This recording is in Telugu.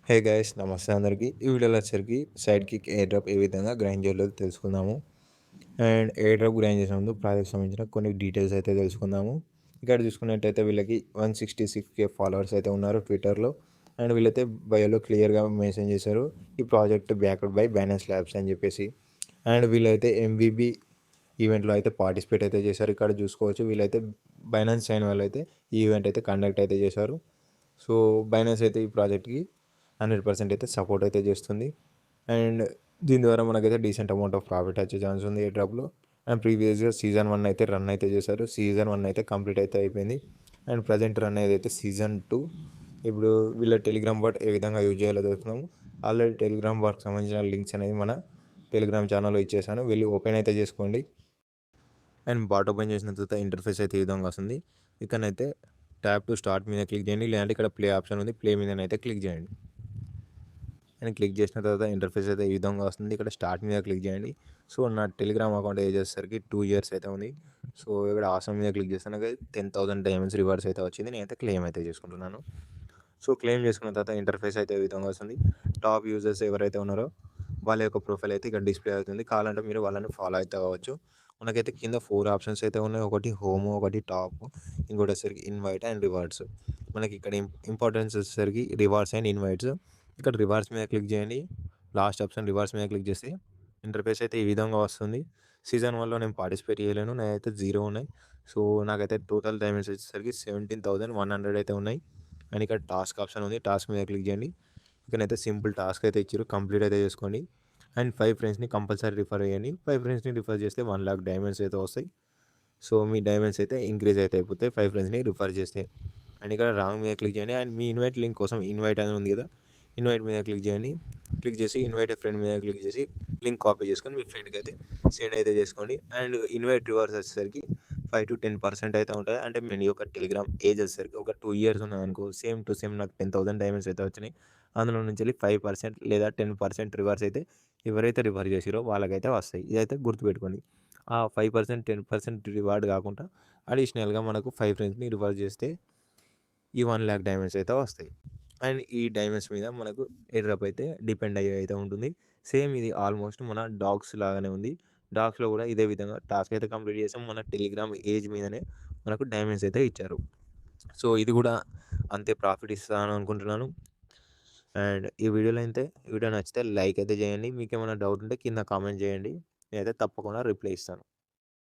హే గైస్ నమస్తే అందరికీ. ఈ వీడియోలో వచ్చరికి సైడ్ కిక్ ఎయిర్ డ్రాప్ ఏ విధంగా గ్రైండ్ చేయాలో తెలుసుకుందాము. అండ్ ఎయిర్ డ్రాప్ గ్రైండ్ చేసే ముందు ప్రాజెక్ట్ సంబంధించిన కొన్ని డీటెయిల్స్ అయితే తెలుసుకుందాము. ఇక్కడ చూసుకున్నట్టయితే వీళ్ళకి 166K ఫాలోవర్స్ అయితే ఉన్నారు ట్విట్టర్లో. అండ్ వీళ్ళైతే బయోలో క్లియర్గా మెన్షన్ చేశారు ఈ project backed by Binance labs అని చెప్పేసి. అండ్ వీళ్ళైతే ఎంవిబి ఈవెంట్లో అయితే పార్టిసిపేట్ అయితే చేశారు. ఇక్కడ చూసుకోవచ్చు వీళ్ళైతే బైనాన్స్ అయిన వాళ్ళు అయితే ఈ ఈవెంట్ అయితే కండక్ట్ అయితే చేశారు. సో బైనాన్స్ అయితే ఈ ప్రాజెక్ట్కి 100% అయితే సపోర్ట్ అయితే చేస్తుంది. అండ్ దీని ద్వారా మనకైతే డీసెంట్ అమౌంట్ ఆఫ్ ప్రాఫిట్ వచ్చే ఛాన్స్ ఉంది ఈ డ్రాప్లో. అండ్ ప్రీవియస్గా సీజన్ 1 అయితే రన్ అయితే చేశారు. సీజన్ 1 అయితే కంప్లీట్ అయితే అయిపోయింది. అండ్ ప్రజెంట్ రన్ అయితే సీజన్ 2. ఇప్పుడు వీళ్ళ టెలిగ్రామ్ బాట్ ఏ విధంగా యూజ్ చేయాలో తెలుసుకున్నాము. ఆల్రెడీ టెలిగ్రామ్ బాట్కి సంబంధించిన లింక్స్ అనేది మన టెలిగ్రామ్ ఛానల్లో ఇచ్చేసాను, వెళ్ళి ఓపెన్ అయితే చేసుకోండి. అండ్ బాట్ ఓపెన్ చేసిన తర్వాత ఇంటర్ఫేస్ అయితే ఈ విధంగా వస్తుంది. ఇక్కడనైతే ట్యాప్ టు స్టార్ట్ మీద క్లిక్ చేయండి, లేదంటే ఇక్కడ ప్లే ఆప్షన్ ఉంది, ప్లే మీదనైతే క్లిక్ చేయండి. అండ్ క్లిక్ చేసిన తర్వాత ఇంటర్ఫేస్ అయితే ఈ విధంగా వస్తుంది. ఇక్కడ స్టార్ట్ మీద క్లిక్ చేయండి. సో నా టెలిగ్రామ్ అకౌంట్ ఏజ్ వచ్చేసరికి 2 years అయితే ఉంది. సో ఇక్కడ ఆసమ్ మీద క్లిక్ చేస్తాను, 10,000 డైమండ్స్ రివార్డ్స్ అయితే వచ్చింది. నేనైతే క్లెయిమ్ అయితే చేసుకుంటున్నాను. సో క్లెయిమ్ చేసుకున్న తర్వాత ఇంటర్ఫేస్ అయితే ఈ విధంగా వస్తుంది. టాప్ యూజర్స్ ఎవరైతే ఉన్నారో వాళ్ళ యొక్క ప్రొఫైల్ అయితే ఇక్కడ డిస్ప్లే అవుతుంది. కావాలంటే మీరు వాళ్ళని ఫాలో అయితే అవ్వచ్చు. మనకైతే కింద 4 ఆప్షన్స్ అయితే ఉన్నాయి. ఒకటి హోమ్, ఒకటి టాప్, ఇంకోటి వచ్చేసరికి ఇన్వైట్ అండ్ రివార్డ్స్. మనకి ఇక్కడ ఇంపార్టెన్స్ వచ్చేసరికి రివార్డ్స్ అండ్ ఇన్వైట్స్. ఇక్కడ రివార్డ్స్ మీద క్లిక్ చేయండి. లాస్ట్ ఆప్షన్ రివార్డ్స్ మీద క్లిక్ చేస్తే ఇంటర్ఫేస్ అయితే ఈ విధంగా వస్తుంది. సీజన్ 1లో నేను పార్టిసిపేట్ చేయలేను, నాకైతే 0 ఉన్నాయి. సో నాకైతే టోటల్ డైమండ్స్ వచ్చేసరికి 17,100 అయితే ఉన్నాయి. అండ్ ఇక్కడ టాస్క్ ఆప్షన్ ఉంది, టాస్క్ మీద క్లిక్ చేయండి. ఇక్కడైతే సింపుల్ టాస్క్ అయితే ఇచ్చారు, కంప్లీట్ అయితే చేసుకోండి. అండ్ 5 ఫ్రెండ్స్ని కంపల్సరీ రిఫర్ చేయండి. 5 ఫ్రెండ్స్ని రిఫర్ చేస్తే 1,00,000 డైమండ్స్ అయితే వస్తాయి. సో మీ డైమండ్స్ అయితే ఇంక్రీజ్ అయితే అయిపోతాయి 5 ఫ్రెండ్స్ని రిఫర్ చేస్తే. అండ్ ఇక్కడ రాంగ్ మీద క్లిక్ చేయండి. అండ్ మీ ఇన్వైట్ లింక్ కోసం ఇన్వైట్ అని ఉంది కదా, ఇన్వైట్ మీద క్లిక్ చేయండి. క్లిక్ చేసి ఇన్వైట్ ఫ్రెండ్ మీద క్లిక్ చేసి లింక్ కాపీ చేసుకొని మీ ఫ్రెండ్కి అయితే సెండ్ అయితే చేసుకోండి. అండ్ ఇన్వైట్ రివార్డ్స్ వచ్చేసరికి 5 to 10% అయితే ఉంటుంది. అంటే మీ యొక్క టెలిగ్రామ్ ఏజ్ వచ్చేసరికి ఒక 2 years ఉన్నది అనుకో, సేమ్ టు సేమ్ నాకు 10,000 డైమండ్స్ అయితే వచ్చినాయి. అందులో నుంచి వెళ్ళి 5% లేదా 10% రివార్డ్స్ అయితే ఎవరైతే రిఫర్ చేసిరో వాళ్ళకైతే వస్తాయి. ఇదైతే గుర్తుపెట్టుకోండి. ఆ 5% 10% రివార్డ్ కాకుండా అడిషనల్గా మనకు 5 ఫ్రెండ్స్ని రిఫర్ చేస్తే ఈ 1,00,000 డైమండ్స్ అయితే వస్తాయి. అండ్ ఈ డైమండ్స్ మీద మనకు ఎయిర్ డ్రాప్ అయితే డిపెండ్ అయ్యి అయితే ఉంటుంది. సేమ్ ఇది ఆల్మోస్ట్ మన డాగ్స్ లాగానే ఉంది. డాగ్స్లో కూడా ఇదే విధంగా టాస్క్ అయితే కంప్లీట్ చేసాం. మన టెలిగ్రామ్ ఏజ్ మీదనే మనకు డైమండ్స్ అయితే ఇచ్చారు. సో ఇది కూడా అంతే ప్రాఫిట్ ఇస్తాను అనుకుంటున్నాను. అండ్ ఈ వీడియో నచ్చితే లైక్ అయితే చేయండి. మీకు ఏమైనా డౌట్ ఉంటే కింద కామెంట్ చేయండి, నేనైతే తప్పకుండా రిప్లై ఇస్తాను.